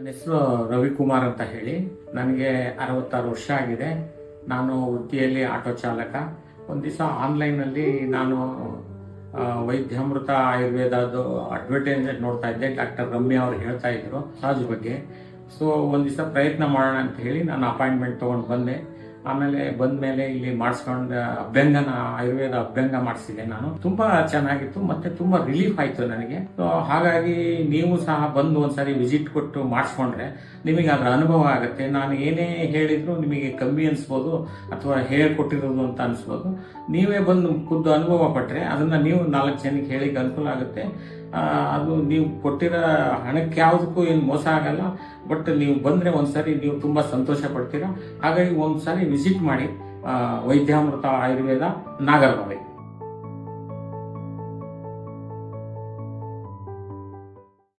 ನನ್ನ ಹೆಸರು ರವಿಕುಮಾರ್ ಅಂತ ಹೇಳಿ. ನನಗೆ 66 ವರ್ಷ ಆಗಿದೆ. ನಾನು ವೃತ್ತಿಯಲ್ಲಿ ಆಟೋ ಚಾಲಕ. ಒಂದು ದಿವಸ ಆನ್ಲೈನಲ್ಲಿ ನಾನು ವೈದ್ಯಾಮೃತ ಆಯುರ್ವೇದದ್ದು ಅಡ್ವರ್ಟೈಸ್ಮೆಂಟ್ ನೋಡ್ತಾ ಇದ್ದೆ. ಡಾಕ್ಟರ್ ರಮ್ಯಾ ಅವರು ಹೇಳ್ತಾ ಇದ್ರು ಮಸಾಜ್ ಬಗ್ಗೆ. ಸೊ ಒಂದು ದಿವಸ ಪ್ರಯತ್ನ ಮಾಡೋಣ ಅಂತ ಹೇಳಿ ನಾನು ಅಪಾಯಿಂಟ್ಮೆಂಟ್ ತೊಗೊಂಡು ಬಂದೆ. ಆಮೇಲೆ ಬಂದ್ಮೇಲೆ ಇಲ್ಲಿ ಮಾಡಿಸ್ಕೊಂಡು ಅಭ್ಯಂಗನ ಆಯುರ್ವೇದ ಅಭ್ಯಂಗ ಮಾಡಿಸಿದೆ. ನಾನು ತುಂಬಾ ಚೆನ್ನಾಗಿತ್ತು, ಮತ್ತೆ ತುಂಬಾ ರಿಲೀಫ್ ಆಯ್ತು ನನಗೆ. ಸೊ ಹಾಗಾಗಿ ನೀವು ಸಹ ಬಂದು ಒಂದ್ಸರಿ ವಿಸಿಟ್ ಕೊಟ್ಟು ಮಾಡಿಸ್ಕೊಂಡ್ರೆ ನಿಮಗೆ ಅದರ ಅನುಭವ ಆಗುತ್ತೆ. ನಾನು ಏನೇ ಹೇಳಿದ್ರು ನಿಮಗೆ ಕಮ್ಮಿ ಅನ್ಸ್ಬೋದು ಅಥವಾ ಹೇಳ್ಕೊಟ್ಟಿರೋದು ಅಂತ ಅನ್ಸ್ಬೋದು. ನೀವೇ ಬಂದು ಖುದ್ದು ಅನುಭವ ಪಟ್ರೆ ಅದನ್ನ ನೀವು 4 ಜನಕ್ಕೆ ಹೇಳಿಕ್ಕೆ ಅನುಕೂಲ ಆಗುತ್ತೆ. ಅದು ನೀವು ಕೊಟ್ಟಿರೋ ಹಣಕ್ಕೆ ಯಾವುದಕ್ಕೂ ಏನು ಮೋಸ ಆಗಲ್ಲ. ಬಟ್ ನೀವು ಬಂದ್ರೆ ಒಂದ್ಸರಿ ನೀವು ತುಂಬಾ ಸಂತೋಷ ಪಡ್ತೀರಾ. ಹಾಗಾಗಿ ಒಂದ್ಸರಿ ವಿಸಿಟ್ ಮಾಡಿ ವೈದ್ಯಾಮೃತ ಆಯುರ್ವೇದ ನಾಗರಬಾವಿ.